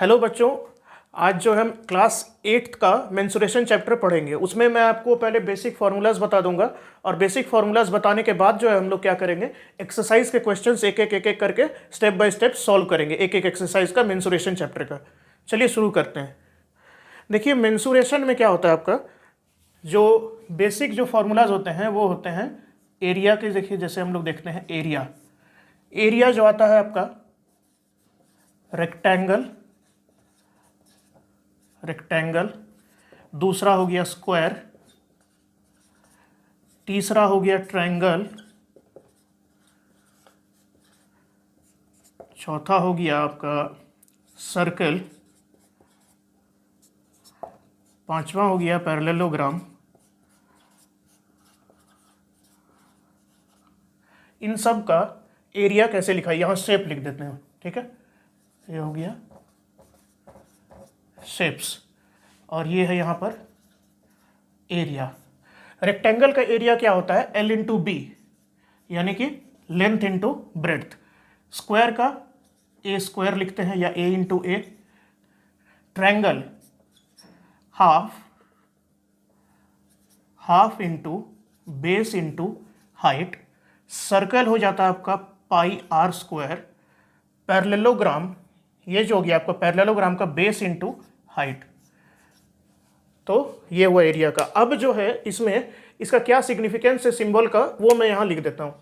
Hello बच्चों, आज जो हम क्लास 8 का मेंसुरेशन चैप्टर पढ़ेंगे उसमें मैं आपको पहले बेसिक फार्मूलाज बता दूंगा और बेसिक फार्मूलाज बताने के बाद जो है हम लोग क्या करेंगे, एक्सरसाइज के क्वेश्चंस एक एक करके स्टेप बाय स्टेप सॉल्व करेंगे एक एक एक्सरसाइज का मेंसुरेशन चैप्टर का। चलिए शुरू करते हैं। देखिए मेंसुरेशन में क्या होता है, आपका जो बेसिक जो फार्मूलाज होते हैं वो होते हैं एरिया के। देखिए जैसे हम लोग देखते हैं एरिया जो आता है आपका रेक्टेंगल, दूसरा हो गया स्क्वायर, तीसरा हो गया ट्रायंगल, चौथा हो गया आपका सर्कल, पांचवा हो गया पैरेललोग्राम। इन सब का एरिया कैसे लिखा है, यहां शेप लिख देते हैं, ठीक है। ये हो गया शेप्स और ये है यहाँ पर एरिया। रेक्टेंगल का एरिया क्या होता है, L इंटू बी, यानी कि लेंथ इंटू ब्रेड्थ। स्क्वायर का ए स्क्वायर लिखते हैं या a into a. Triangle half into base into height. Circle हो जाता है आपका पाई आर स्क्वायर। पैरेललोग्राम, ये जो हो गया आपका पैरेललोग्राम का बेस इंटू हाइट। तो ये हुआ एरिया का। अब जो है इसमें इसका क्या सिग्निफिकेंस है सिंबल का, वो मैं यहां लिख देता हूं।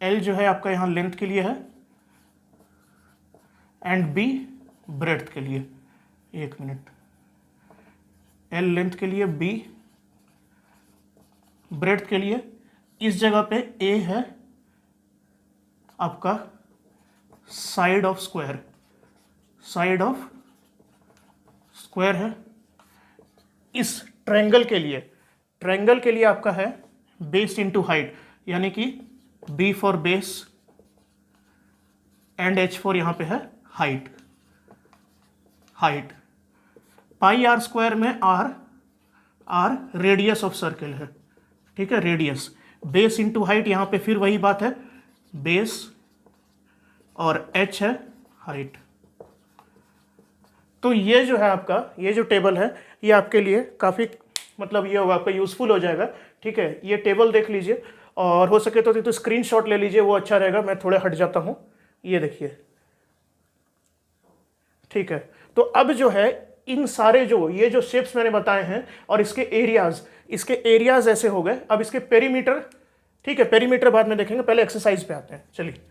एल जो है आपका यहां लेंथ के लिए है एंड बी ब्रेड्थ के लिए। एक मिनट, एल लेंथ के लिए, बी ब्रेड्थ के लिए। इस जगह पे ए है आपका साइड ऑफ स्क्वायर है। इस ट्रायंगल के लिए आपका है बेस इंटू हाइट, यानी कि B for base and H for यहां पे है हाइट। पाई आर स्क्वायर में आर रेडियस ऑफ सर्कल है, ठीक है, रेडियस। बेस इंटू हाइट, यहां पे फिर वही बात है, बेस और एच है हाइट। तो ये जो है आपका, ये जो टेबल है ये आपके लिए काफ़ी मतलब ये होगा आपका यूज़फुल हो जाएगा, ठीक है। ये टेबल देख लीजिए और हो सके तो स्क्रीनशॉट ले लीजिए, वो अच्छा रहेगा। मैं थोड़ा हट जाता हूँ, ये देखिए, ठीक है। तो अब जो है इन सारे ये जो शेप्स मैंने बताए हैं और इसके एरियाज ऐसे हो गए। अब इसके पेरीमीटर, ठीक है, पेरीमीटर बाद में देखेंगे, पहले एक्सरसाइज पे आते हैं। चलिए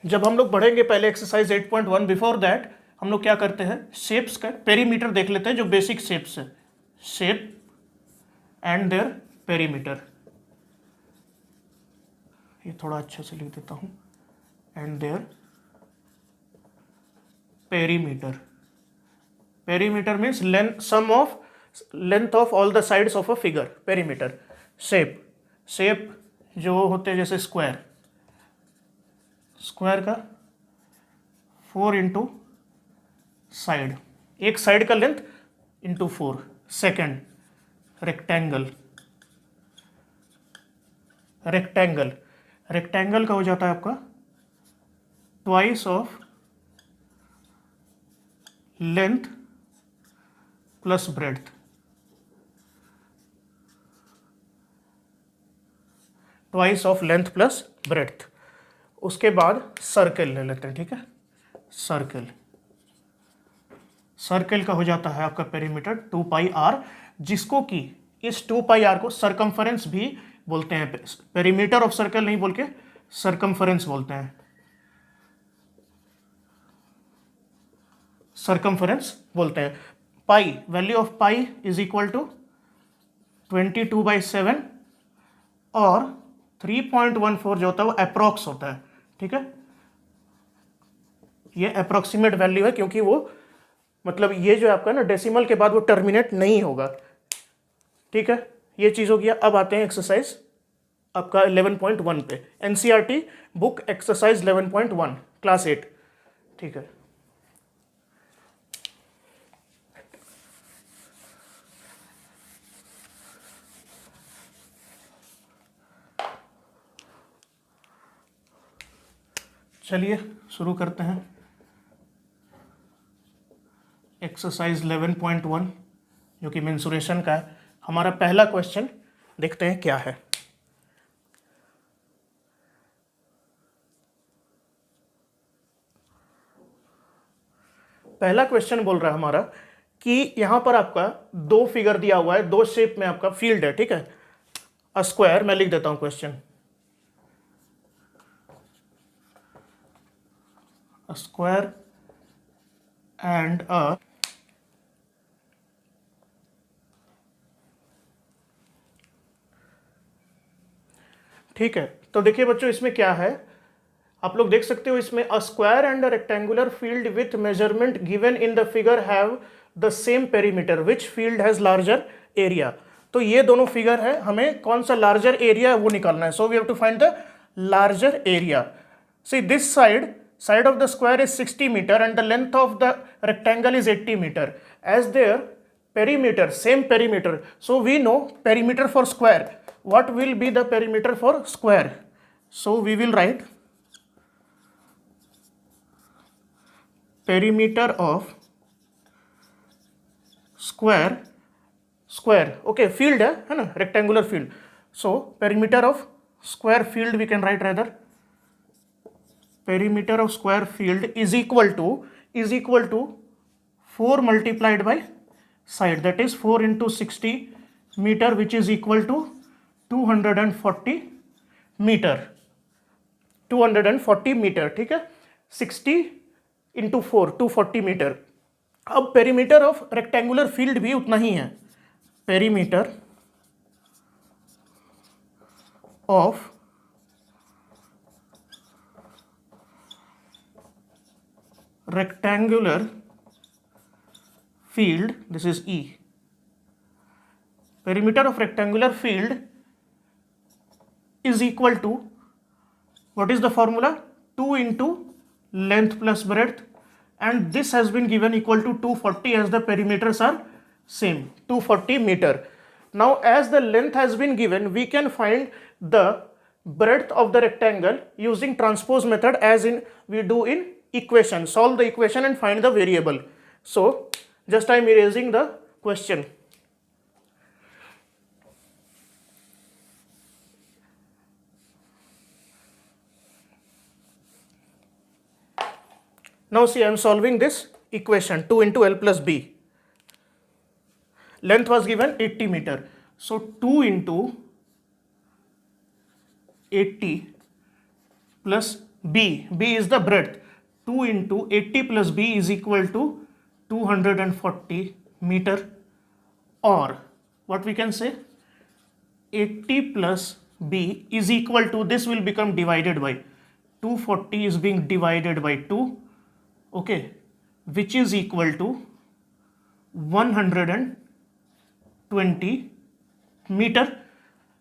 जब हम लोग पढ़ेंगे पहले एक्सरसाइज 8.1, बिफोर दैट हम लोग क्या करते हैं, शेप्स का पेरीमीटर देख लेते हैं। जो बेसिक शेप्स है, शेप एंड देयर पेरीमीटर, ये थोड़ा अच्छे से लिख देता हूं, and their perimeter means sum of length of all the sides of a figure, perimeter. Shape जो होते हैं जैसे स्क्वायर का 4 इंटू साइड, एक साइड का लेंथ इंटू 4। सेकेंड रेक्टेंगल का हो जाता है आपका twice of length plus breadth. उसके बाद सर्कल ले लेते हैं, ठीक है। सर्कल का हो जाता है आपका पेरीमीटर 2 पाई आर, जिसको कि इस 2 पाई आर को सरकमफरेंस भी बोलते हैं। पेरीमीटर ऑफ सर्कल नहीं बोल के सरकमफरेंस बोलते हैं, pi, value of pi is equal to 22/7 और 3.14 जो होता है वो अप्रॉक्स होता है, ठीक है। ये अप्रोक्सीमेट वैल्यू है क्योंकि वो मतलब ये जो आपका ना डेसिमल के बाद वो टर्मिनेट नहीं होगा, ठीक है। ये चीज़ हो गया। अब आते हैं एक्सरसाइज आपका 11.1 पे, NCERT बुक एक्सरसाइज 11.1 क्लास 8, ठीक है। चलिए शुरू करते हैं। एक्सरसाइज 11.1 जो कि मेंसुरेशन का है। हमारा पहला क्वेश्चन देखते हैं क्या है। पहला क्वेश्चन बोल रहा है हमारा कि यहां पर आपका दो फिगर दिया हुआ है, दो शेप में आपका फील्ड है, ठीक है। अ स्क्वायर, मैं लिख देता हूं क्वेश्चन, अ स्क्वायर एंड अ ठीक है। तो देखिए बच्चों, इसमें क्या है, आप लोग देख सकते हो इसमें a square and a rectangular field with measurement given in the figure have the same perimeter which field has larger area. तो ये दोनों फिगर है, हमें कौन सा लार्जर एरिया है वो निकालना है। So we have to find the larger area. See this side of the square is 60 meter and the length of the rectangle is 80 meter. As their perimeter, same perimeter, so we know perimeter for square. What will be the perimeter for square? So we will write perimeter of square, okay, field है ना, rectangular field. So perimeter of square field we can write rather perimeter of square field is equal to 4 multiplied by side, that is 4 into 60 meter, which is equal to 240 meter, 240 metre, ठीक है। 60 into 4 240 metre. अब perimeter of rectangular field भी उतना ही है, perimeter of rectangular field, this is E. Perimeter of rectangular field is equal to, what is the formula? 2 into length plus breadth, and this has been given equal to 240 as the perimeters are same, 240 meter. Now as the length has been given, we can find the breadth of the rectangle using transpose method, as in we do in equation. Solve the equation and find the variable. So just I am erasing the question. Now see, I am solving this equation, 2 into L plus B. Length was given 80 meter, so 2 into 80 plus B is the breadth. 2 into 80 plus B is equal to 240 meter, or what we can say, 80 plus B is equal to, this will become divided by 240 is being divided by 2, okay, which is equal to 120 meter.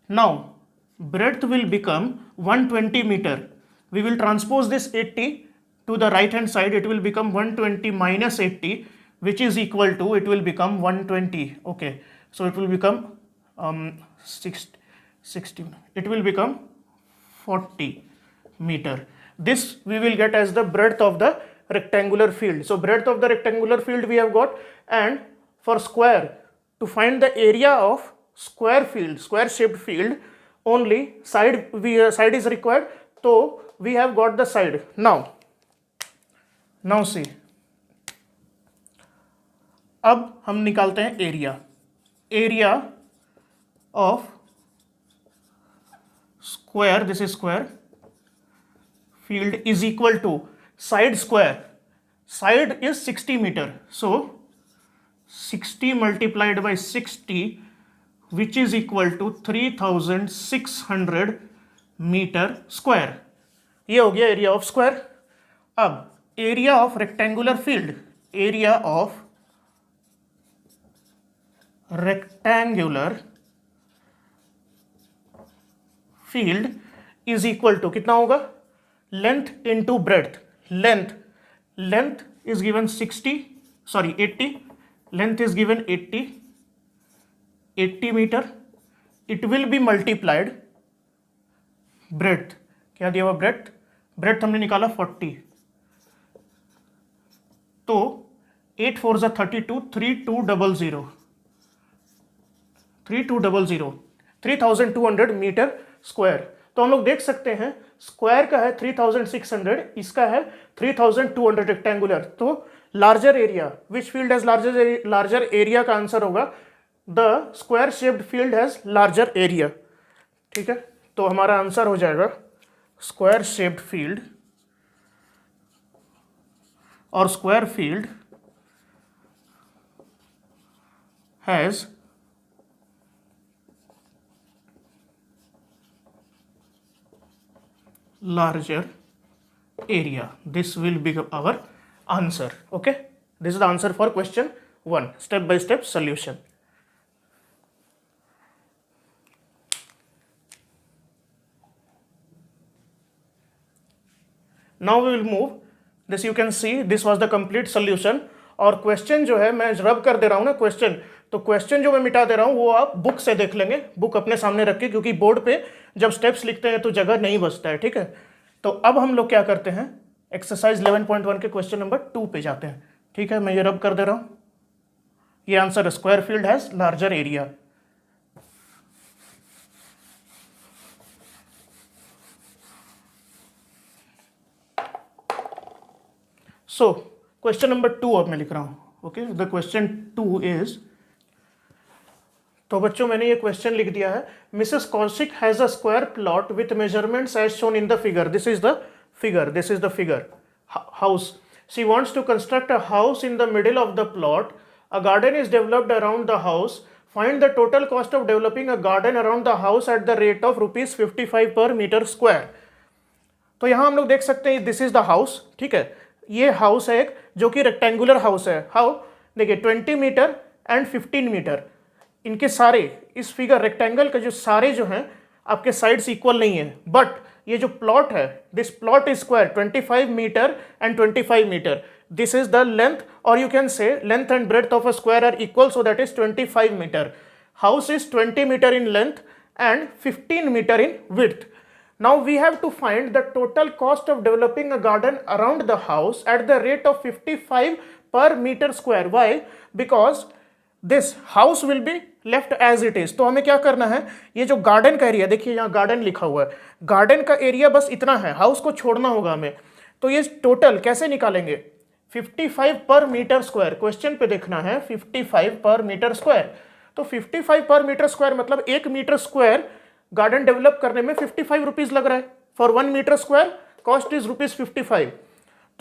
Now breadth will become 120 meter. We will transpose this 80 to the right hand side, it will become 120 minus 80, which is equal to, it will become 120, okay, so it will become 60, it will become 40 meter. This we will get as the breadth of the rectangular field. So breadth of the rectangular field we have got, and for square, to find the area of square field, square shaped field, only side is required, so we have got the side. Now see, अब हम निकालते हैं area of square, this is square field is equal to side square, side is 60 meter, so 60 multiplied by 60, which is equal to 3600 meter square. ये हो गया area of square. अब area of rectangular field, area of rectangular field is equal to कितना होगा, length into breadth. Length is given 80, length is given 80 meter, it will be multiplied breadth, क्या दिया हुआ breadth breadth हमने निकाला 40, तो 8 4 जा 32, 3200, 3200 मीटर स्क्वायर। तो हम लोग देख सकते हैं स्क्वायर का है 3600, इसका है 3200 रेक्टेंगुलर। तो larger area, which field has larger area का आंसर होगा the square shaped field has larger area. ठीक है, तो हमारा आंसर हो जाएगा स्क्वायर शेप्ड फील्ड, और square field has larger area. This will be our answer. Okay, this is the answer for question 1, step by step solution. Now we will move this, you can see this was the complete solution। और question जो है मैं रब कर दे रहा हूँ ना question, तो क्वेश्चन जो मैं मिटा दे रहा हूँ वो आप बुक से देख लेंगे, बुक अपने सामने रख के, क्योंकि बोर्ड पे जब स्टेप्स लिखते हैं तो जगह नहीं बचता है। ठीक है, तो अब हम लोग क्या करते हैं, एक्सरसाइज 11.1 के क्वेश्चन नंबर 2 पे जाते हैं। ठीक है, मैं ये रब कर दे रहा हूँ, ये आंसर है square field has larger area. So question number 2 अब मैं लिख रहा हूँ। ओके, द क्वेश्चन 2 इज, तो बच्चों मैंने ये क्वेश्चन लिख दिया है, Mrs Kaushik has a square plot with measurements as shown in the figure. This is the figure house. She wants to construct a house in the middle of the plot. A garden is developed around the house. Find the total cost of developing a garden around the house at the rate of ₹55 per metre square. तो यहां हम लोग देख सकते हैं this is the house. ठीक है, ये हाउस है एक जो कि रेक्टेंगुलर हाउस है। हाउ, देखिए 20 मीटर एंड 15 मीटर, इनके सारे इस फिगर रेक्टेंगल के जो सारे जो हैं आपके साइड्स इक्वल नहीं है, बट ये जो प्लॉट है, this plot is square 25 metre and 25 metre. This is the length, और you can say length and breadth of a square are equal, so that is 25 metre. House is 20 metre in length and 15 metre in width. Now we have to find the total cost of developing a garden around the house at the rate of 55 per meter square. Why? Because this house will be left as it is. तो हमें क्या करना है, ये जो garden का area, देखिए यहाँ गार्डन लिखा हुआ है, गार्डन का एरिया बस इतना है, हाउस को छोड़ना होगा हमें। तो ये टोटल कैसे निकालेंगे, 55 पर मीटर स्क्वायर, क्वेश्चन पे देखना है 55 पर मीटर स्क्वायर। तो 55 पर मीटर स्क्वायर मतलब 1 मीटर स्क्वायर गार्डन डेवलप करने में 55 रुपीज लग रहा है। For 1 metre square cost is ₹55।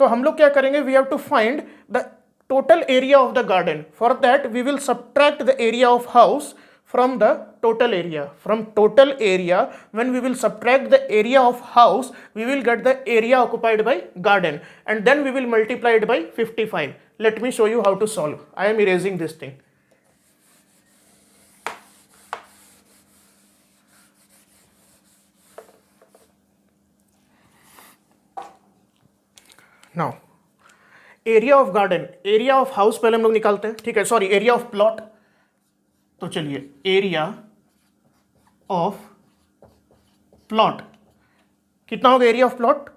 तो हम लोग क्या करेंगे, we have to find the total area of the garden. For that we will subtract the area of house from the total area. From total area, when we will subtract the area of house, we will get the area occupied by garden, and then we will multiply it by 55. Let me show you how to solve. I am erasing this thing. Now area of garden, area of house पहले हम लोग निकालते हैं। ठीक है, sorry, area of plot. तो चलिए, area of plot कितना होगा, area of plot,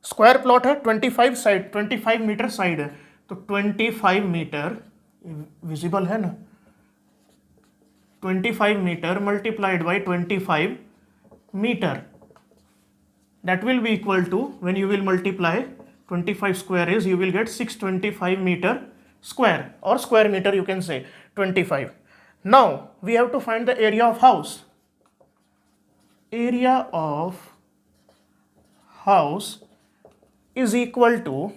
square plot है, 25 साइड, 25 मीटर साइड है, तो 25 मीटर विजिबल है ना, 25 metre multiplied by 25 metre, that will be equal to, when you will multiply 25 square is, you will get 625 meter square, or square meter you can say 25. Now we have to find the area of house. Area of house is equal to,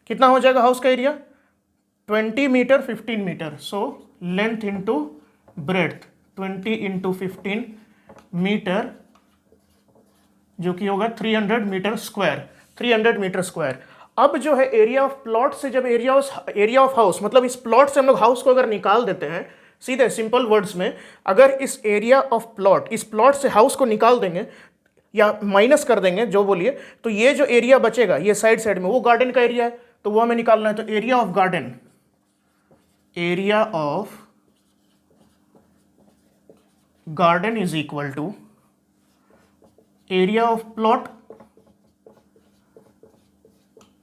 कितना हो जाएगा house का area, 20 metre 15 metre, so length into breadth 20 into 15 metre, जो कि होगा 300 metre square, 300 metre square. अब जो है एरिया ऑफ प्लॉट से, जब एरिया ऑफ हाउस मतलब इस प्लॉट से हम लोग हाउस को अगर निकाल देते हैं, सीधे सिंपल वर्ड्स में, अगर इस एरिया ऑफ प्लॉट, इस प्लॉट से हाउस को निकाल देंगे या माइनस कर देंगे जो बोलिए, तो ये जो एरिया बचेगा ये साइड में, वो गार्डन का एरिया है, तो वो हमें निकालना है। तो area of garden, area of garden is equal to area of plot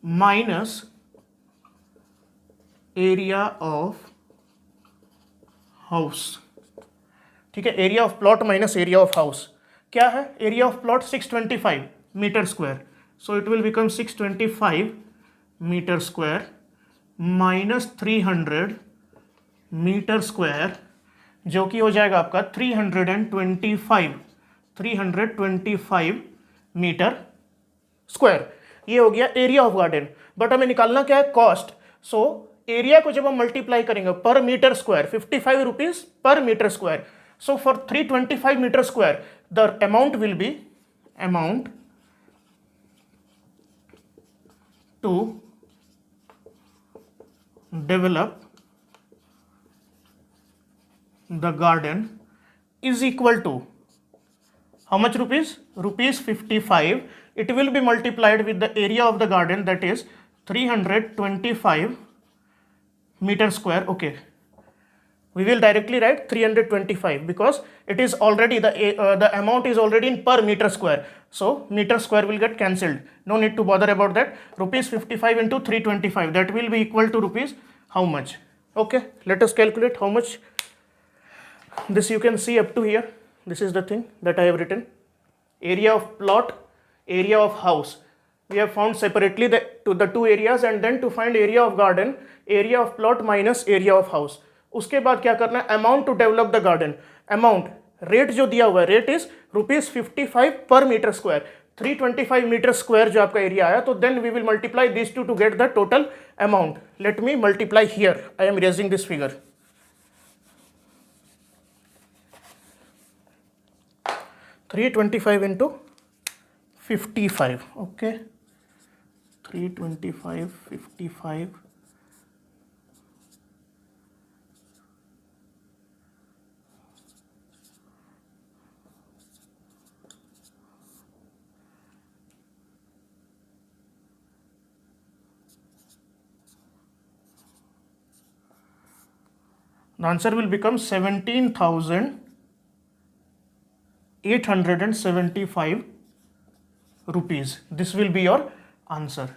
minus area of house. ठीक है, area of plot minus area of house क्या है? Area of plot 625 metre square, so it will become 625 metre square minus 300 metre square, जो कि हो जाएगा आपका 325 metre square. ये हो गया एरिया ऑफ गार्डन। बट हमें निकालना क्या है? कॉस्ट। सो एरिया को जब हम मल्टीप्लाई करेंगे per metre square, 55 rupees per metre square, so for 325 metre square the amount will be amount to develop the garden is equal to how much rupees? Rupees 55. It will be multiplied with the area of the garden, that is 325 meter square. Okay, we will directly write 325 because it is already the amount is already in per meter square, so meter square will get cancelled. No need to bother about that. Rupees 55 into 325, that will be equal to rupees how much? Okay, let us calculate how much. This you can see up to here. This is the thing that I have written. Area of plot, area of house. We have found separately the two areas, and then to find area of garden, area of plot minus area of house. उसके बाद क्या करना है? Amount to develop the garden. Amount, rate जो दिया हुआ है, rate is ₹55 per metre square. 325 metre square जो आपका एरिया आया, तो then we will multiply this to get the total amount. Let me multiply here, I am erasing this figure. 325 into 55, okay, 325, 55, the answer will become 17,875 rupees. This will be your answer.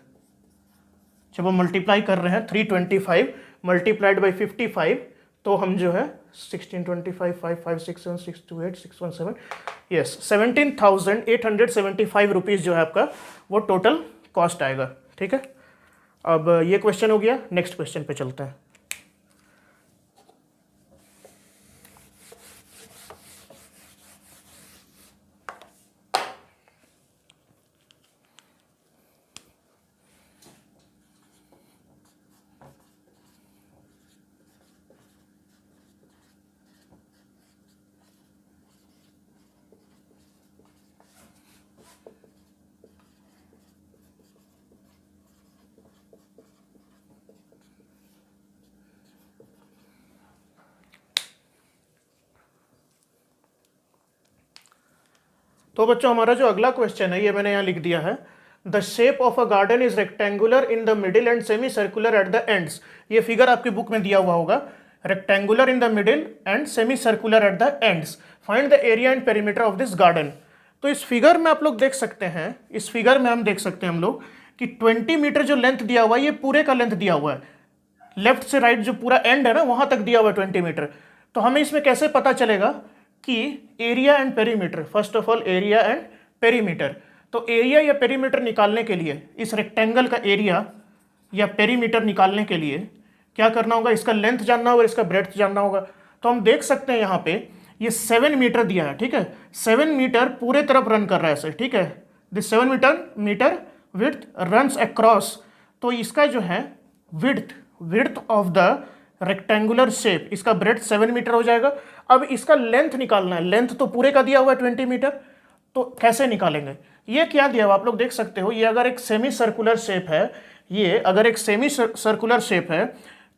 जब हम multiply कर रहे हैं 325 multiplied by 55, तो हम जो है 1625, 5, 5, 6, 7, 6, 2, 8, 6, 1, 7, yes 17,875 rupees जो है आपका वो टोटल कॉस्ट आएगा। ठीक है, अब ये क्वेश्चन हो गया। नेक्स्ट क्वेश्चन पे चलते हैं। तो बच्चों हमारा जो अगला क्वेश्चन है ये मैंने यहाँ लिख दिया है। The shape of a garden is rectangular in the middle and semi circular at the ends. ये फिगर आपकी बुक में दिया हुआ होगा, rectangular in the middle and semi circular at the ends, find the area and perimeter of this garden. तो इस figure में आप लोग देख सकते हैं, इस फिगर में हम देख सकते हैं हम लोग कि 20 मीटर जो लेंथ दिया हुआ है ये पूरे का लेंथ दिया हुआ है, लेफ्ट से राइट जो पूरा एंड है ना वहां तक दिया हुआ है 20 मीटर। तो हमें इसमें कैसे पता चलेगा कि area and perimeter? First of all area and perimeter. तो एरिया या पेरीमीटर निकालने के लिए, इस रेक्टेंगल का एरिया या पेरीमीटर निकालने के लिए क्या करना होगा? इसका लेंथ जानना होगा, इसका ब्रेड्थ जानना होगा। तो हम देख सकते हैं यहाँ पे ये 7 मीटर दिया है। ठीक है, 7 मीटर पूरे तरफ रन कर रहा है ऐसे। ठीक है, this 7 metre width runs across. तो इसका जो है width of the rectangular shape, इसका ब्रेड्थ 7 मीटर हो जाएगा। अब इसका लेंथ निकालना है, लेंथ तो पूरे का दिया हुआ है 20 मीटर, तो कैसे निकालेंगे? ये क्या दिया हुआ आप लोग देख सकते हो, ये अगर एक सेमी सर्कुलर शेप है, ये अगर एक सेमी सर्कुलर शेप है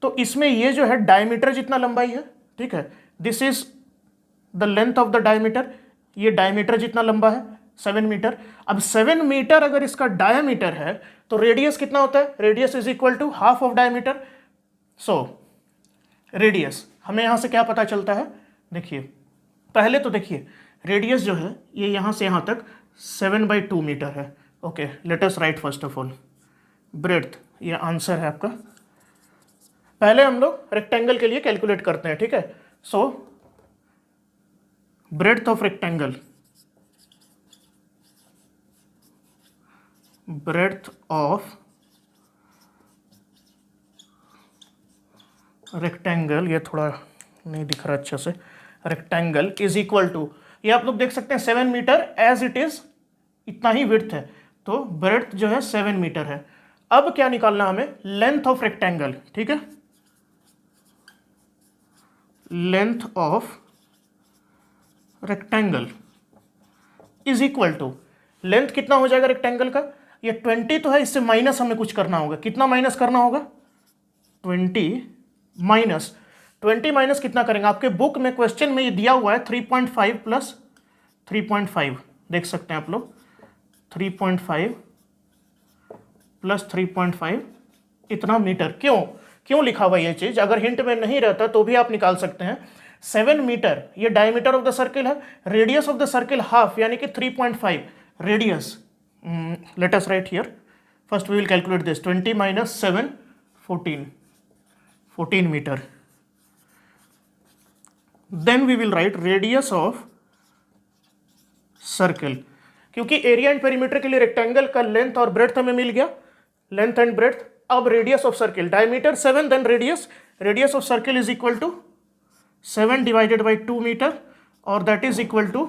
तो इसमें ये जो है डायमीटर जितना लंबाई है। ठीक है, this is the length of the diameter, ये डायमीटर जितना लंबा है 7 मीटर। अब 7 मीटर अगर इसका डायमीटर है तो रेडियस कितना होता है? Radius is equal to half of diameter. So radius हमें यहाँ से क्या पता चलता है? देखिए पहले तो देखिए रेडियस जो है ये यहाँ से यहाँ तक 7/2 मीटर है। Okay, late us right first of all breadth, ये आंसर है आपका। पहले हम लोग रेक्टेंगल के लिए कैलकुलेट करते हैं, ठीक है। So breadth of rectangle, breadth of rectangle, ये थोड़ा नहीं दिख रहा अच्छे से, रेक्टेंगल इज इक्वल टू, ये आप लोग देख सकते हैं 7 मीटर एज इट इज, इतना ही विड्थ है, तो ब्रेड्थ जो है 7 मीटर है। अब क्या निकालना हमें, लेंथ ऑफ रेक्टेंगल, ठीक है, length of rectangle is equal to, length कितना हो जाएगा रेक्टेंगल का, ये 20 तो है, इससे माइनस हमें कुछ करना होगा, कितना माइनस करना होगा, 20 माइनस कितना करेंगे, आपके बुक में क्वेश्चन में ये दिया हुआ है 3.5 प्लस 3.5, देख सकते हैं आप लोग, 3.5 प्लस 3.5 इतना मीटर। क्यों लिखा हुआ ये चीज, अगर हिंट में नहीं रहता तो भी आप निकाल सकते हैं। 7 मीटर ये डायमीटर ऑफ द सर्किल है, radius of the circle half यानी कि 3.5 radius, let us write here, first we will calculate this, 20 minus 7 14 metre, then we will write radius of circle, क्योंकि एरिया एंड पेरीमीटर के लिए rectangle का length और breadth हमें मिल गया, लेंथ एंड ब्रेड्थ। अब radius of circle, diameter 7 then radius of circle is equal to 7 divided by 2 metre और that is equal to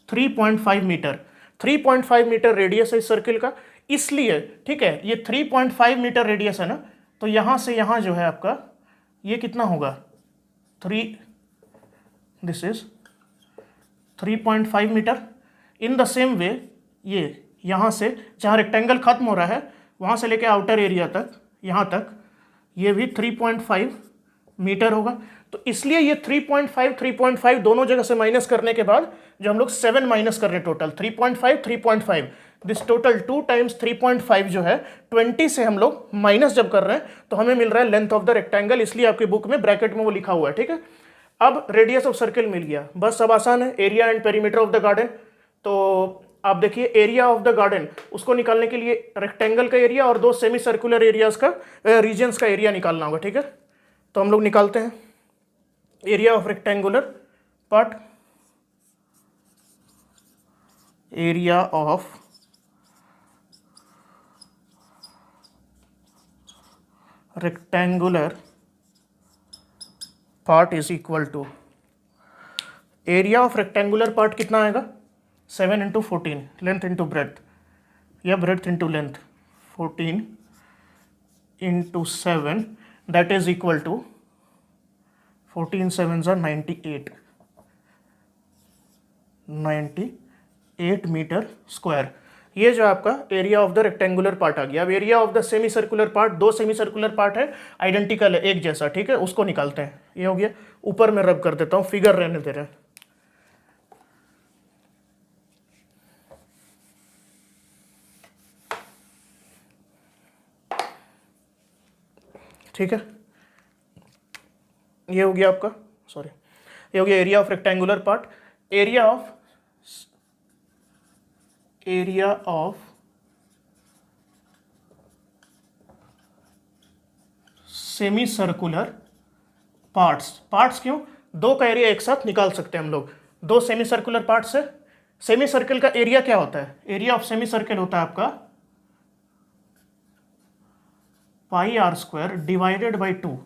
3.5 metre. 3.5 metre radius है इस सर्किल का, इसलिए ठीक है, ये 3.5 मीटर रेडियस है ना, तो यहां से यहां जो है आपका ये कितना होगा, 3, this is 3.5 metre. In the same way ये यहाँ से जहाँ रेक्टेंगल खत्म हो रहा है वहाँ से लेके आउटर एरिया तक, यहाँ तक ये भी 3.5 मीटर होगा। तो इसलिए ये 3.5 दोनों जगह से माइनस करने के बाद जो हम लोग 7 माइनस कर रहे हैं, टोटल 3.5 दिस टोटल 2 टाइम्स 3.5 जो है 20 से हम लोग माइनस जब कर रहे हैं तो हमें मिल रहा है लेंथ ऑफ द रेक्टेंगल, इसलिए आपकी बुक में ब्रैकेट में वो लिखा हुआ है, ठीक है। अब रेडियस ऑफ सर्किल मिल गया, बस अब आसान है, area and perimeter of the garden. तो आप देखिए एरिया ऑफ द गार्डन, उसको निकालने के लिए रेक्टेंगल का एरिया और 2 सेमी सर्कुलर एरियाज का रीजन्स का एरिया निकालना होगा, ठीक है। तो हम लोग निकालते हैं area of rectangular part, area of rectangular part is equal to, area of rectangular part कितना आएगा, 7 इंटू 14, लेंथ इंटू ब्रेड्थ या breadth into length, 14 into 7 that is equal to 14 7s are 98 metre square. ये जो आपका area of the rectangular part आ गया। अब area of the semi circular part, 2 semi circular part है, आइडेंटिकल है, एक जैसा, ठीक है, उसको निकालते हैं। ये हो गया, ऊपर में रब कर देता हूँ, फिगर रहने दे रहे हैं, ठीक है। ये हो गया आपका, सॉरी, ये हो गया area of rectangular part. Area of semi circular parts क्यों, 2 का एरिया एक साथ निकाल सकते हैं हम लोग, 2 सेमी सर्कुलर पार्ट्स है। सेमी सर्कल का एरिया क्या होता है, एरिया ऑफ सेमी सर्कल होता है आपका pi are square divided by 2,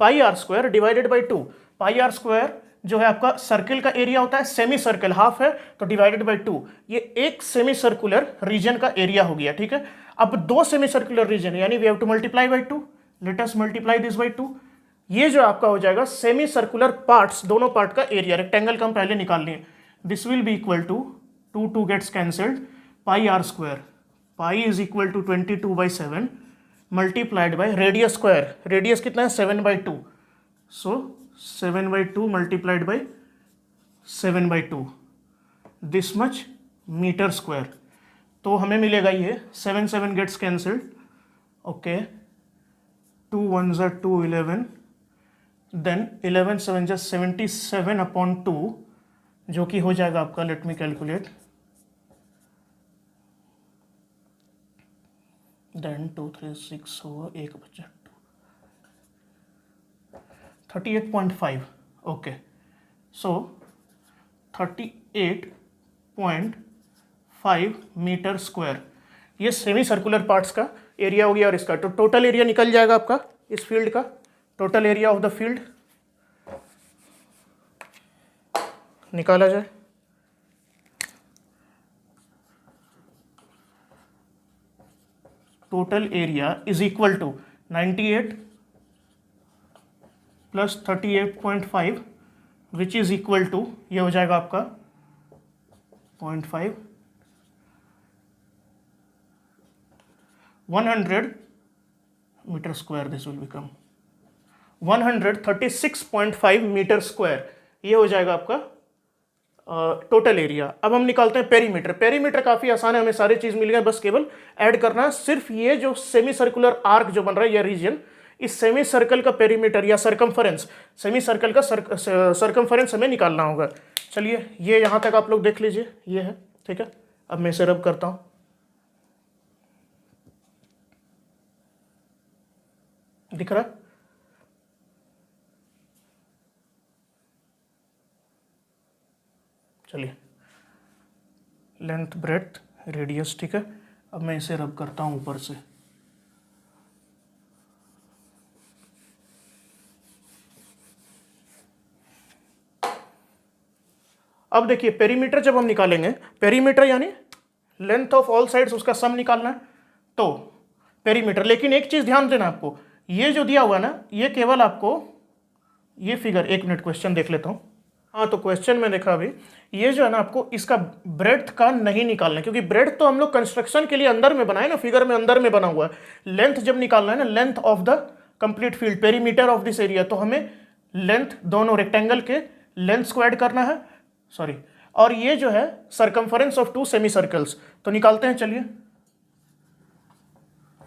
pi are square divided by 2। Pi are square जो है आपका सर्किल का एरिया होता है, सेमी सर्कल हाफ है तो डिवाइडेड बाई 2, ये एक सेमी सर्कुलर रीजन का एरिया हो गया, ठीक है। अब 2 सेमी सर्कुलर रीजन यानी we have to multiply by 2, let us multiply this by 2। ये जो आपका हो जाएगा सेमी सर्कुलर पार्ट्स, दोनों पार्ट का एरिया, रेक्टेंगल का हम पहले निकाल लिए, this will be equal to 2 gets cancelled, pi are square, pi is equal to 22/7 multiplied by radius square, radius कितना है 7/2, so 7/2 multiplied by 7/2, this much metre square. तो हमें मिलेगा ये 7 gets cancelled, okay, 2 1s are 2 11, देन 11 7s are 77/2 जो कि हो जाएगा आपका, लेट मी कैलकुलेट, देन 2 3 6 होगा, 1 बचा 38.5। ओके, सो 38.5 मीटर स्क्वायर ये सेमी सर्कुलर पार्ट्स का एरिया हो गया। और इसका तो टोटल एरिया निकल जाएगा आपका इस फील्ड का, total area of the field निकाला जाए। Total area is equal to 98 plus 38.5 which is equal to, ये हो जाएगा आपका 0.5 100 metre square, this will become 136.5 metre square, ये हो जाएगा आपका टोटल एरिया। अब हम निकालते हैं पेरीमीटर। पेरीमीटर काफी आसान है, हमें सारी चीज मिल गया, बस केवल ऐड करना है। सिर्फ ये जो सेमी सर्कुलर आर्क जो बन रहा है ये रीजन, इस सेमी सर्कल का पेरीमीटर या सरकमफरेंस, सेमी सर्कल का सरकमफरेंस हमें निकालना होगा। चलिए ये यहां तक आप लोग देख लीजिए, ये है, ठीक है। अब मैं इसे रब करता हूं, दिख रहा है? चलिए लेंथ ब्रेड्थ रेडियस, ठीक है। अब मैं इसे रब करता हूं ऊपर से। अब देखिए पेरीमीटर जब हम निकालेंगे, पेरीमीटर यानी लेंथ ऑफ ऑल साइड्स, उसका सम निकालना है तो पेरीमीटर। लेकिन एक चीज ध्यान देना आपको, ये जो दिया हुआ ना, ये केवल आपको ये फिगर, एक मिनट क्वेश्चन देख लेता हूं। हाँ, तो क्वेश्चन में देखा अभी, ये जो है ना आपको इसका ब्रेड्थ का नहीं निकालना है, क्योंकि ब्रेड्थ तो हम लोग कंस्ट्रक्शन के लिए अंदर में बनाए ना, फिगर में अंदर में बना हुआ है। लेंथ जब निकालना है ना, length of the complete field, perimeter of this area, तो हमें लेंथ दोनों रेक्टेंगल के लेंथ को ऐड करना है, सॉरी। और ये जो है circumference of two semi circles, तो निकालते हैं। चलिए,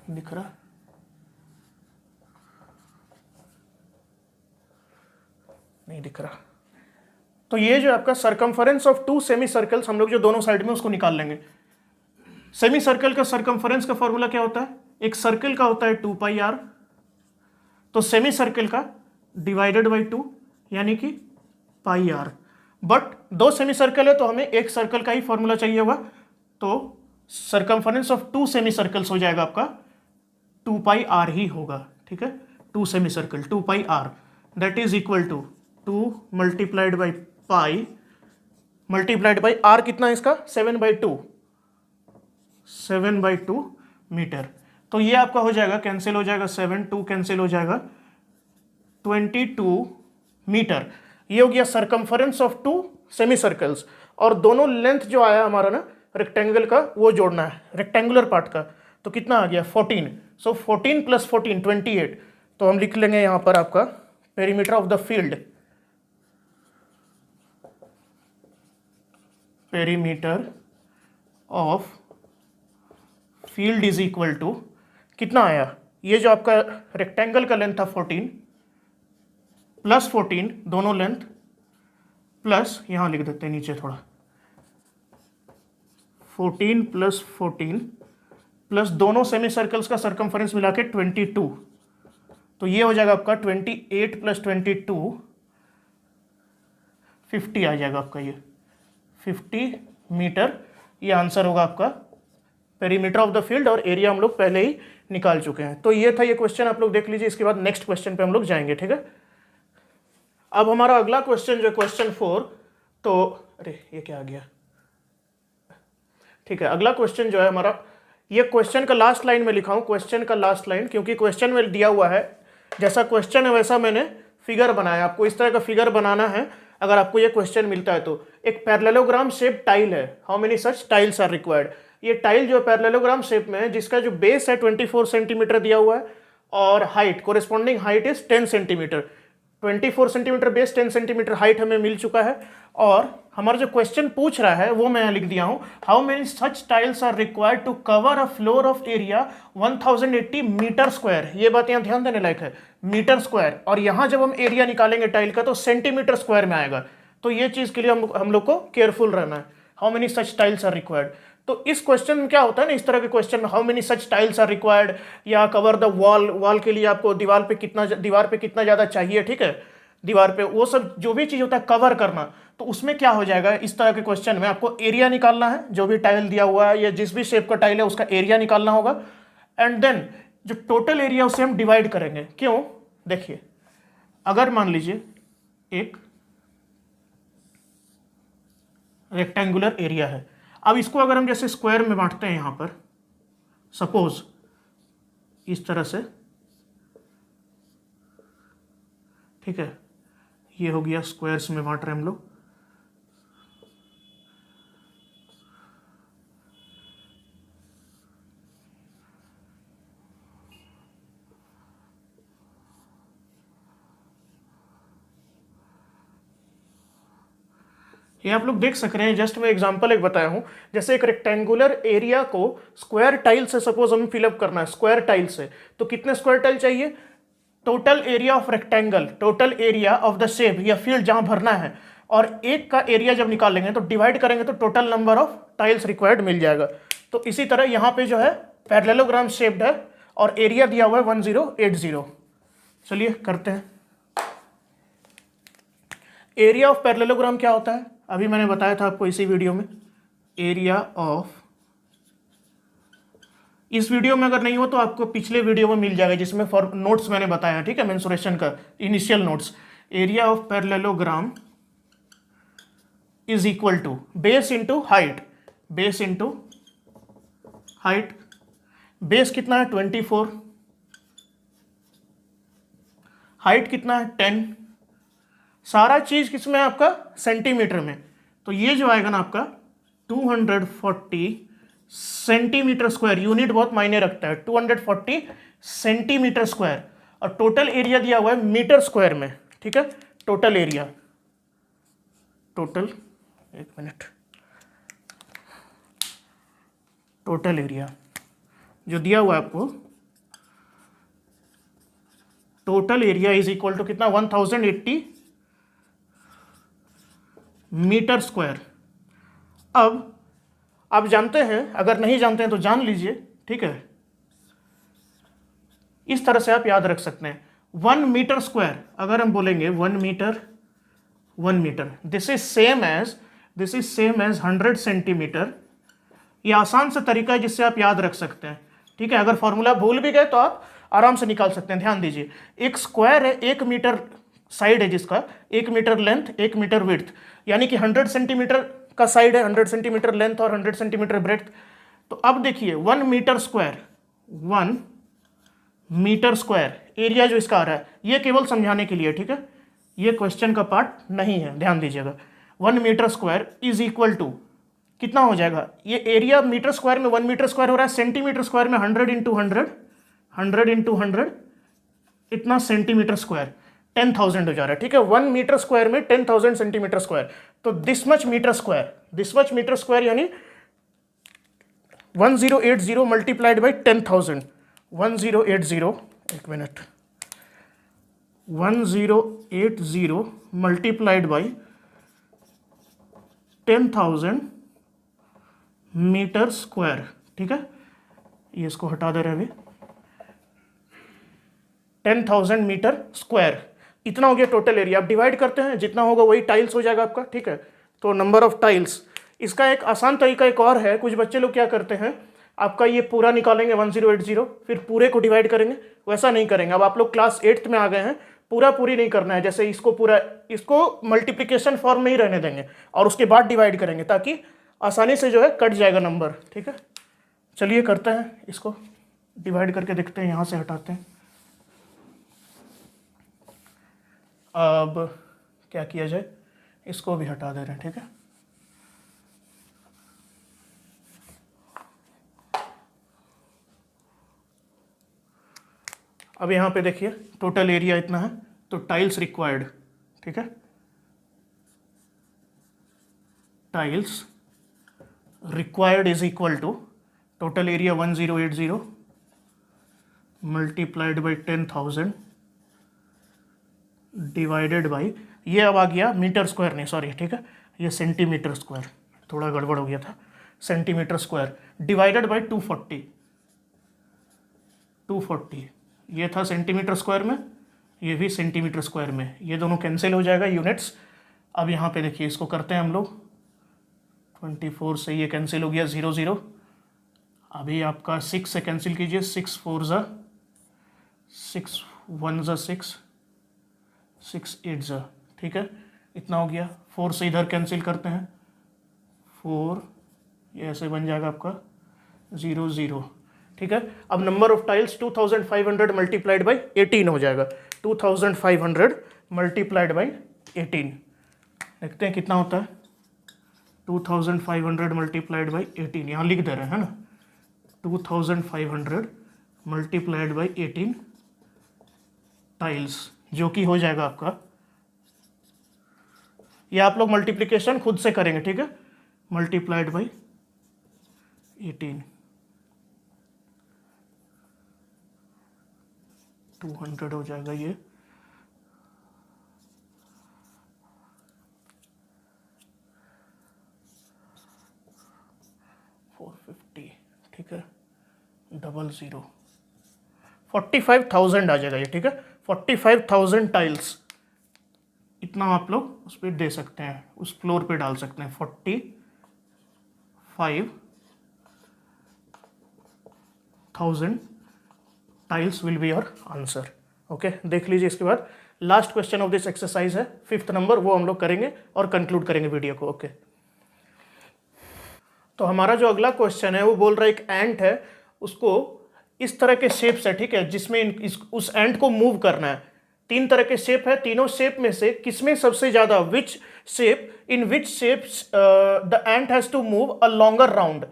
दिख रहा, नहीं दिख रहा। तो ये जो आपका circumference of two semi circles, हम लोग जो दोनों साइड में उसको निकाल लेंगे। सेमी सर्कल का सरकमफरेंस का फॉर्मूला क्या होता है? एक सर्कल का होता है 2 पाई r, तो सेमी सर्कल का डिवाइडेड बाई 2 यानी कि पाई r। बट दो सेमी सर्कल है तो हमें एक सर्कल का ही फॉर्मूला चाहिए होगा, तो circumference of two semi circles हो जाएगा आपका 2 पाई r ही होगा, ठीक है। Two semi circle 2 pi r, that is equal to 2 multiplied by pi multiplied by r, कितना है इसका? 7/2, 7/2 मीटर। तो ये आपका हो जाएगा, कैंसिल हो जाएगा, 7 2 कैंसिल हो जाएगा, 22 मीटर। ये हो गया circumference of two semi circles. और दोनों लेंथ जो आया हमारा ना रेक्टेंगल का, वो जोड़ना है रेक्टेंगुलर पार्ट का, तो कितना आ गया? 14। सो 14 + 14 28। तो हम लिख लेंगे यहाँ पर आपका perimeter of the field, perimeter of field is equal to, कितना आया? ये जो आपका रेक्टेंगल का लेंथ था 14 + 14 दोनों लेंथ, प्लस यहां लिख देते हैं नीचे थोड़ा, 14 + 14 प्लस दोनों सेमी सर्कल्स का सरकमफरेंस मिला के 22। तो ये हो जाएगा आपका 28 + 22 50 आ जाएगा आपका, ये 50 मीटर। ये आंसर होगा आपका पेरीमीटर ऑफ द फील्ड, और एरिया हम लोग पहले ही निकाल चुके हैं। तो ये था ये क्वेश्चन, आप लोग देख लीजिए। इसके बाद नेक्स्ट क्वेश्चन पे हम लोग जाएंगे, ठीक है। अब हमारा अगला क्वेश्चन जो क्वेश्चन 4, तो अरे ये क्या आ गया, ठीक है। अगला क्वेश्चन जो है हमारा, ये क्वेश्चन का लास्ट लाइन में लिखा हूं, क्वेश्चन का लास्ट लाइन, क्योंकि क्वेश्चन में दिया हुआ है जैसा क्वेश्चन है वैसा मैंने फिगर बनाया। आपको इस तरह का फिगर बनाना है अगर आपको ये क्वेश्चन मिलता है तो। एक पैरेललोग्राम शेप टाइल है, how many such tiles are required. ये टाइल जो पैरेललोग्राम शेप में है, जिसका जो बेस है 24 सेंटीमीटर दिया हुआ है, और height, corresponding height is 10 centimetre. 24 centimetre base, 10 centimetre height हमें मिल चुका है। और हमारा जो क्वेश्चन पूछ रहा है वो मैं यहाँ लिख दिया हूँ, how many such tiles are required to cover a floor of area 1080 metre square. ये बात यहाँ ध्यान देने लायक है, मीटर स्क्वायर। और यहाँ जब हम एरिया निकालेंगे टाइल का तो सेंटीमीटर स्क्वायर में आएगा। तो ये चीज़ के लिए हम लोग को केयरफुल रहना है। How many such tiles are required. तो इस क्वेश्चन में क्या होता है ना, इस तरह के क्वेश्चन में how many such tiles are required, या कवर द वॉल, वॉल के लिए आपको दीवार पे कितना ज़्यादा चाहिए, ठीक है, दीवार पे वो सब जो भी चीज़ होता है कवर करना, तो उसमें क्या हो जाएगा, इस तरह के क्वेश्चन में आपको एरिया निकालना है, जो भी टाइल दिया हुआ है या जिस भी शेप का टाइल है उसका एरिया निकालना होगा, एंड देन जो टोटल एरिया उसे हम डिवाइड करेंगे। क्यों, देखिए अगर मान लीजिए एक रेक्टेंगुलर एरिया है, अब इसको अगर हम जैसे स्क्वायर में बांटते हैं, यहां पर सपोज इस तरह से, ठीक है, ये हो गया स्क्वायर्स में बांट रहे हैं हम लोग। ये आप लोग देख सक रहे हैं, जस्ट मैं एग्जांपल एक बताया हूं, जैसे एक रेक्टेंगुलर एरिया को स्क्वायर टाइल से सपोज हमें फिलअप करना है, स्क्वायर टाइल से, तो कितने स्क्वायर टाइल चाहिए, total area of rectangle, total area of the shape या फील्ड जहां भरना है, और एक का एरिया जब निकालेंगे तो डिवाइड करेंगे तो total number of tiles required मिल जाएगा। तो इसी तरह यहाँ पे जो है पैरेललोग्राम शेप्ड है और एरिया दिया हुआ है 1080। चलिए करते हैं। एरिया ऑफ पैरेललोग्राम क्या होता है, अभी मैंने बताया था आपको इसी वीडियो में। एरिया ऑफ, इस वीडियो में अगर नहीं हो तो आपको पिछले वीडियो में मिल जाएगा जिसमें फॉर नोट्स मैंने बताया, ठीक है, मेंसुरेशन का initial notes. Area of parallelogram is equal to base into height, base into height. Base कितना है 24, हाइट कितना है 10, सारा चीज किसमें आपका सेंटीमीटर में, तो ये जो आएगा ना आपका 240 सेंटीमीटर स्क्वायर, यूनिट बहुत मायने रखता है, 240 सेंटीमीटर स्क्वायर, और टोटल एरिया दिया हुआ है मीटर स्क्वायर में, ठीक है, टोटल एरिया, टोटल, एक मिनट, टोटल एरिया जो दिया हुआ है आपको, total area is equal to कितना 1080 मीटर स्क्वायर। अब आप जानते हैं, अगर नहीं जानते हैं तो जान लीजिए, ठीक है, इस तरह से आप याद रख सकते हैं। 1 मीटर स्क्वायर अगर हम बोलेंगे 1 metre, 1 metre, this is same as 100 centimetre. ये आसान सा तरीका है जिससे आप याद रख सकते हैं, ठीक है। अगर फॉर्मूला भूल भी गए तो आप आराम से निकाल सकते हैं। ध्यान दीजिए, एक स्क्वायर है, 1 मीटर साइड है जिसका, 1 मीटर लेंथ, 1 मीटर विड्थ, यानी कि 100 सेंटीमीटर का साइड है, 100 सेंटीमीटर लेंथ और 100 सेंटीमीटर ब्रेड्थ। तो अब देखिए 1 metre square, 1 metre square area जो इसका आ रहा है, ये केवल समझाने के लिए, ठीक है, ये क्वेश्चन का पार्ट नहीं है, ध्यान दीजिएगा। 1 metre square is equal to कितना हो जाएगा, ये एरिया मीटर स्क्वायर में 1 मीटर स्क्वायर हो रहा है, सेंटीमीटर स्क्वायर में 100 इंटू 100, 100 इंटू 100, इतना सेंटीमीटर स्क्वायर 10,000 हो जा रहा है, ठीक है। 1 मीटर स्क्वायर में 10,000 सेंटीमीटर स्क्वायर, तो this much metre square, this much metre square यानी 1080 मल्टीप्लाइड बाई 10,000, 1080, एक मिनट, 1080 मल्टीप्लाइड बाई 10,000 मीटर स्क्वायर, ठीक है। ये इसको हटा दे रहे हैं अभी, 10,000 मीटर स्क्वायर, इतना हो गया टोटल एरिया। आप डिवाइड करते हैं, जितना होगा वही टाइल्स हो जाएगा आपका, ठीक है। तो नंबर ऑफ टाइल्स, इसका एक आसान तरीका एक और है, कुछ बच्चे लोग क्या करते हैं, आपका ये पूरा निकालेंगे 1080, फिर पूरे को डिवाइड करेंगे, वैसा नहीं करेंगे। अब आप लोग क्लास 8th में आ गए हैं, पूरा पूरी नहीं करना है, जैसे इसको पूरा, इसको मल्टीप्लिकेशन फॉर्म में ही रहने देंगे और उसके बाद डिवाइड करेंगे, ताकि आसानी से जो है कट जाएगा नंबर, ठीक है। चलिए करते हैं, इसको डिवाइड करके देखते हैं, यहाँ से हटाते हैं। अब क्या किया जाए, इसको भी हटा दे रहे हैं, ठीक है। अब यहाँ पे देखिए टोटल एरिया इतना है, तो टाइल्स रिक्वायर्ड, ठीक है, tiles required is equal to total area 1080 multiplied by 10,000 divided by, ये अब आ गया मीटर स्क्वायर नहीं, सॉरी, ठीक है, ये सेंटीमीटर स्क्वायर, थोड़ा गड़बड़ हो गया था, सेंटीमीटर स्क्वायर डिवाइडेड बाई 240, 240 ये था सेंटीमीटर स्क्वायर में, ये भी सेंटीमीटर स्क्वायर में, ये दोनों कैंसिल हो जाएगा यूनिट्स। अब यहाँ पे देखिए इसको करते हैं हम लोग, 24 से ये कैंसिल हो गया 0 0। अभी आपका 6 से कैंसिल कीजिए, 6 4 ज़ा 6 1 ज़ा 6 6 8 ज़ा, ठीक है इतना हो गया। 4 से इधर कैंसिल करते हैं, 4 ये ऐसे बन जाएगा आपका 0 0, ठीक है। अब number of tiles 2500 multiplied by 18 हो जाएगा, 2500 मल्टीप्लाइड बाई 18, देखते हैं कितना होता है। 2500 मल्टीप्लाइड बाई 18 यहाँ लिख दे रहे हैं ना, 2500 मल्टीप्लाइड बाई 18 टाइल्स, जो कि हो जाएगा आपका, ये आप लोग मल्टीप्लिकेशन खुद से करेंगे, ठीक है। मल्टीप्लाइड बाई 18, 200 हो जाएगा ये, ठीक है 00, 45,000 आ जाएगा ये, ठीक है 45,000 टाइल्स, इतना आप लोग उस पर दे सकते हैं, उस फ्लोर पे डाल सकते हैं। 45,000 tiles will be your answer. Okay, देख लीजिए इसके बाद last question of this exercise है 5th नंबर, वो हम लोग करेंगे और कंक्लूड करेंगे वीडियो को। ओके तो हमारा जो अगला क्वेश्चन है वो बोल रहा है एक एंट है, उसको इस तरह के शेप्स है, ठीक है, जिसमें उस एंट को मूव करना है। 3 तरह के शेप है, तीनों शेप में से किसमें सबसे ज्यादा, which shape, in which shapes the ant has to move a longer round,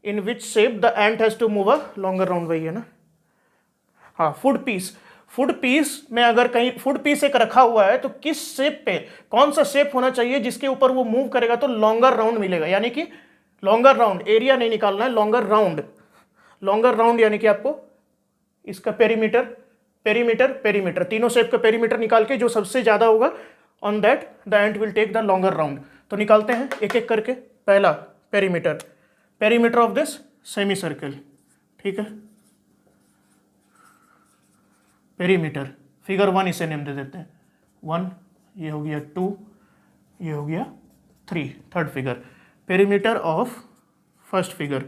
in which shape the ant has to move a longer round, वही है ना। हाँ, फूड पीस, फूड पीस में अगर कहीं फूड पीस एक रखा हुआ है तो किस शेप पे, कौन सा शेप होना चाहिए जिसके ऊपर वो मूव करेगा तो लॉन्गर राउंड मिलेगा, यानी कि लॉन्गर राउंड, एरिया नहीं निकालना है, लॉन्गर राउंड, लॉन्गर राउंड यानी कि आपको इसका पेरीमीटर, पेरीमीटर, पेरीमीटर, तीनों शेप का पेरीमीटर निकाल के जो सबसे ज्यादा होगा on that the ant will take the longer round. तो निकालते हैं एक एक करके। पहला perimeter, perimeter of this semi circle, ठीक है, पेरीमीटर, फिगर 1 इसे नेम दे देते हैं 1, ये हो गया 2, ये हो गया 3, third figure. Perimeter of first figure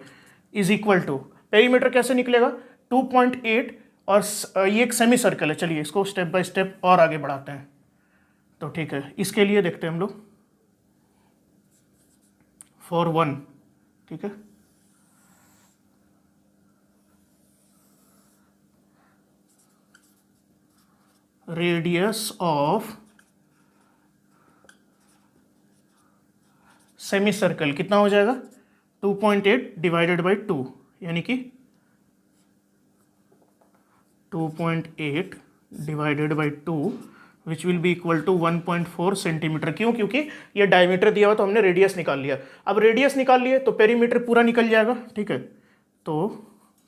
is equal to, perimeter कैसे निकलेगा 2.8, और ये एक सेमी सर्कल है। चलिए इसको स्टेप बाय स्टेप और आगे बढ़ाते हैं। तो ठीक है, इसके लिए देखते हैं हम लोग फॉर 1, ठीक है, रेडियस ऑफ सेमी सर्कल कितना हो जाएगा 2.8 डिवाइडेड बाई 2, यानी कि 2.8 divided by 2 which will be equal to 1.4 centimetre. क्यों? क्योंकि ये डायमीटर दिया हुआ तो हमने रेडियस निकाल लिया। अब रेडियस निकाल लिए तो पेरीमीटर पूरा निकल जाएगा, ठीक है। तो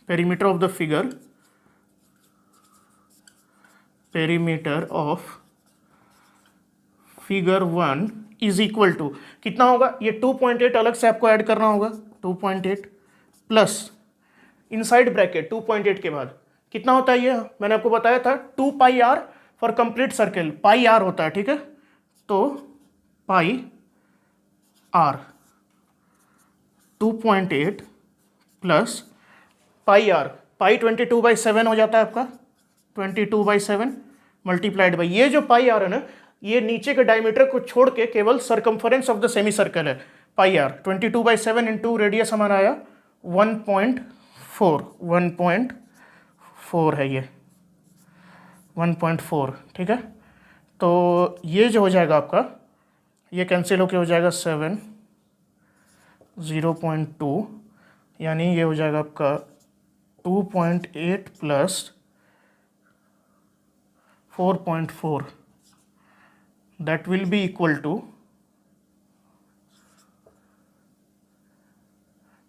perimeter of the figure, perimeter of figure 1 is equal to कितना होगा, ये 2.8 अलग से आपको ऐड करना होगा, 2.8 प्लस इनसाइड ब्रैकेट 2.8 के बाद कितना होता है, ये मैंने आपको बताया था 2 pi r for complete circle, pi r होता है, ठीक है। तो pi r 2.8 plus pi r, pi 22/7 हो जाता है आपका, 22/7 मल्टीप्लाइड बाई ये जो पाई आर है ना, ये नीचे के डायमीटर को छोड़ के केवल circumference of the semi circle है। पाई आर 22/7 इंटू रेडियस हमारा आया 1.4 है, ये 1.4, ठीक है। तो ये जो हो जाएगा आपका, ये कैंसिल होके हो जाएगा 7, 0.2, यानी ये हो जाएगा आपका 2.8 plus 4.4, that will be equal to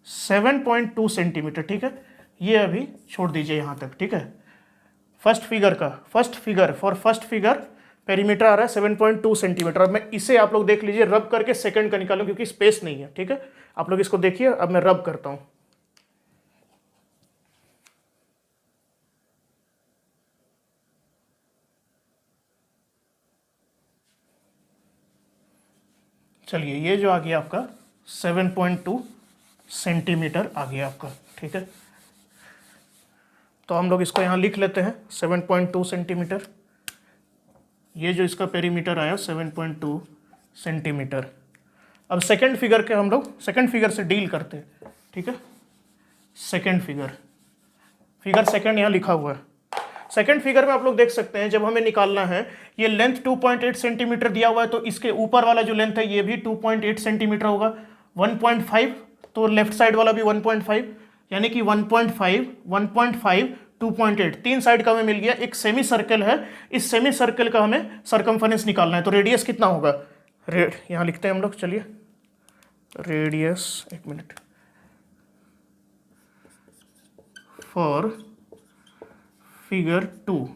7.2 centimetre, ठीक है। ये अभी छोड़ दीजिए यहाँ तक, ठीक है। फर्स्ट फिगर का, first figure for first figure perimeter आ रहा है 7.2 सेंटीमीटर। अब मैं इसे आप लोग देख लीजिए, रब करके सेकंड का निकालूं क्योंकि स्पेस नहीं है, ठीक है। आप लोग इसको देखिए, अब मैं रब करता हूं। चलिए, ये जो आ गया आपका 7.2 सेंटीमीटर आ गया आपका, ठीक है। तो हम लोग इसको यहाँ लिख लेते हैं 7.2 सेंटीमीटर। ये जो इसका पेरीमीटर आया 7.2 सेंटीमीटर। अब सेकंड फिगर के हम लोग सेकंड फिगर से डील करते हैं, ठीक है। सेकंड फिगर सेकंड यहाँ लिखा हुआ है। सेकंड फिगर में आप लोग देख सकते हैं, जब हमें निकालना है, ये लेंथ 2.8 सेंटीमीटर दिया हुआ है, तो इसके ऊपर वाला जो लेंथ है ये भी 2.8 सेंटीमीटर होगा। 1.5 तो लेफ्ट साइड वाला भी 1.5, यानी कि 1.5, 1.5, 2.8 तीन साइड का हमें मिल गया। एक सेमी सर्कल है, इस सेमी सर्कल का हमें सरकमफरेंस निकालना है। तो रेडियस कितना होगा, यहाँ लिखते हैं हम लोग, चलिए रेडियस, एक मिनट, for figure 2,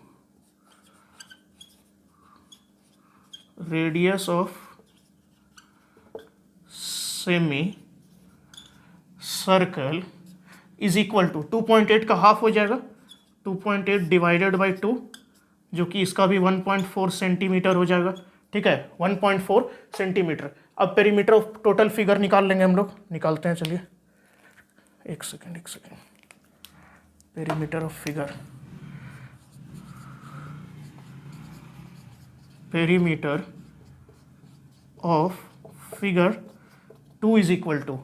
radius of semi circle is equal to 2.8 का हाफ हो जाएगा, 2.8 डिवाइडेड बाई 2, जो कि इसका भी 1.4 सेंटीमीटर हो जाएगा, ठीक है, 1.4 सेंटीमीटर। अब पेरीमीटर ऑफ टोटल फिगर निकाल लेंगे हम लोग, निकालते हैं, चलिए एक second. Perimeter of figure, perimeter of figure 2 is equal to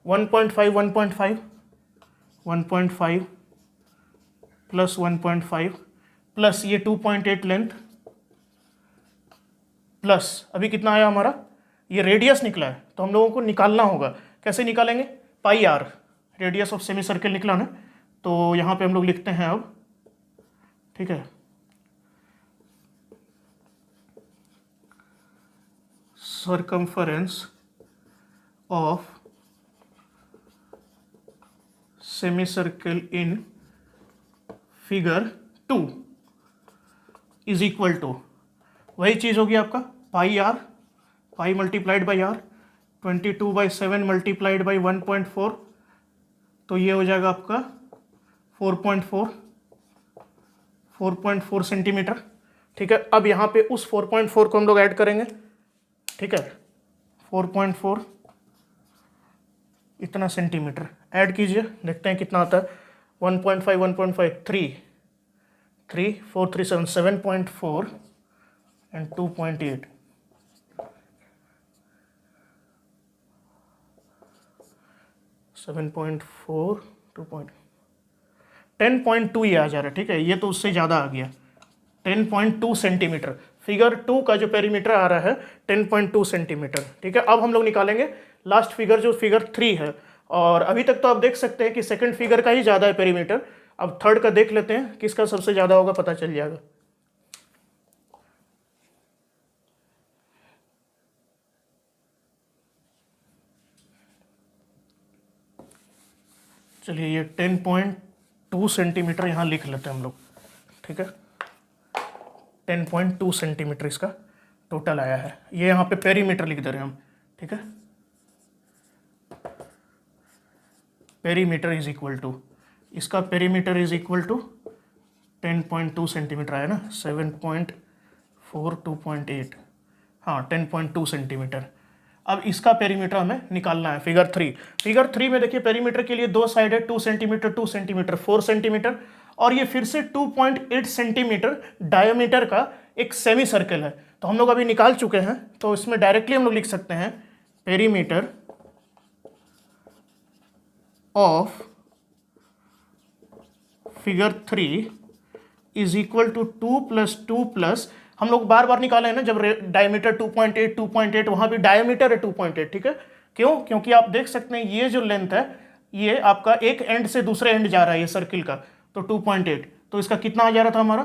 1.5, 1.5, 1.5 plus 1.5 plus ये 2.8 लेंथ प्लस अभी कितना आया हमारा, ये रेडियस निकला है, तो हम लोगों को निकालना होगा। कैसे निकालेंगे, pi r, radius of semi circle निकला ना, तो यहाँ पे हम लोग लिखते हैं अब, ठीक है, circumference of semicircle in figure 2 is equal to, वही चीज़ होगी आपका pi r, pi multiplied by r, 22/7 multiplied by 1.4, तो ये हो जाएगा आपका 4.4 सेंटीमीटर, ठीक है। अब यहाँ पे उस 4.4 को हम लोग ऐड करेंगे, ठीक है, 4.4 इतना सेंटीमीटर ऐड कीजिए, देखते हैं कितना आता है। 1.5, 1.5, 3, 4, 3, 7, 7.4 एंड 2.8, 7.4, 10.2 ये आ जा रहा है, ठीक है, ये तो उससे ज़्यादा आ गया, 10.2 सेंटीमीटर। फिगर 2 का जो पेरीमीटर आ रहा है 10.2 सेंटीमीटर, ठीक है। अब हम लोग निकालेंगे लास्ट फिगर जो फिगर 3 है, और अभी तक तो आप देख सकते हैं कि सेकंड फिगर का ही ज़्यादा है पेरीमीटर। अब थर्ड का देख लेते हैं किसका सबसे ज़्यादा होगा, पता चल जाएगा। चलिए, ये 10.2 सेंटीमीटर यहाँ लिख लेते हैं हम लोग, ठीक है, 10.2 सेंटीमीटर इसका टोटल आया है। ये यहाँ पे पेरीमीटर लिख दे रहे हैं हम, ठीक है। पेरीमीटर इज इक्वल टू, इसका perimeter is equal to 10.2 centimetre आया ना, 7.4, 2.8, हाँ 10.2 सेंटीमीटर। अब इसका पेरीमीटर हमें निकालना है, फिगर 3। फिगर 3 में देखिए पेरीमीटर के लिए दो साइड है, 2 सेंटीमीटर, 2 सेंटीमीटर, 4 सेंटीमीटर, और ये फिर से 2.8 सेंटीमीटर डायमीटर का एक सेमी सर्कल है। तो हम लोग अभी निकाल चुके हैं, तो इसमें डायरेक्टली हम लोग लिख सकते हैं perimeter of figure 3 is equal to 2 + 2 plus, हम लोग बार बार निकाले हैं ना, जब डायमीटर 2.8 वहाँ भी डायमीटर है 2.8, ठीक है। क्यों, क्योंकि आप देख सकते हैं ये जो लेंथ है ये आपका एक एंड से दूसरे एंड जा रहा है ये सर्किल का, तो 2.8, तो इसका कितना आ जा रहा था हमारा,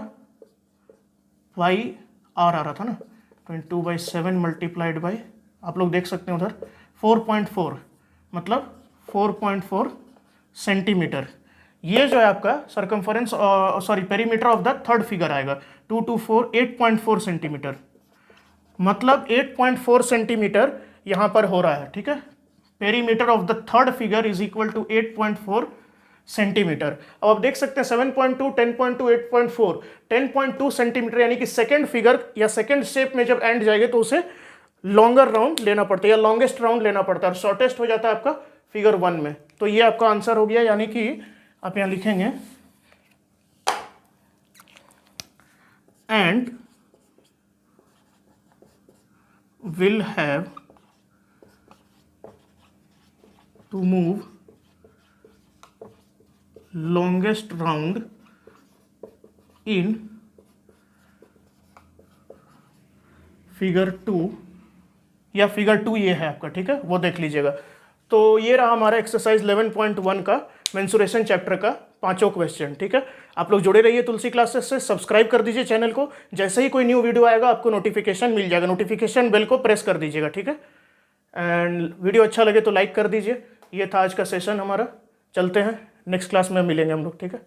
पाई आर आ रहा था ना, 22/7 मल्टीप्लाइड बाई, आप लोग देख सकते हैं उधर 4.4, मतलब 4.4 सेंटीमीटर। ये जो है आपका circumference sorry perimeter of the third figure आएगा 2 2 4 8.4 सेंटीमीटर, मतलब 8.4 सेंटीमीटर यहाँ पर हो रहा है, ठीक है। Perimeter of the third figure is equal to 8.4 centimetre. अब आप देख सकते हैं 7.2, 10.2, 8.4, 10.2 सेंटीमीटर, यानी कि सेकंड फिगर या सेकंड शेप में जब एंड जाएगा तो उसे लॉन्गर राउंड लेना पड़ता है या लॉन्गेस्ट राउंड लेना पड़ता है और शॉर्टेस्ट हो जाता है आपका फिगर 1 में। तो ये आपका आंसर हो गया, यानी कि आप यहाँ लिखेंगे and will have to move longest round in figure 2 या फिगर 2 ये है आपका, ठीक है, वो देख लीजिएगा। तो ये रहा हमारा एक्सरसाइज 11.1 का मेंसुरेशन चैप्टर का 5 क्वेश्चन, ठीक है। आप लोग जुड़े रहिए तुलसी क्लासेस से, सब्सक्राइब कर दीजिए चैनल को, जैसे ही कोई न्यू वीडियो आएगा आपको नोटिफिकेशन मिल जाएगा, नोटिफिकेशन बेल को प्रेस कर दीजिएगा, ठीक है। एंड वीडियो अच्छा लगे तो लाइक कर दीजिए। ये था आज का सेशन हमारा, चलते हैं नेक्स्ट क्लास में मिलेंगे हम लोग, ठीक है।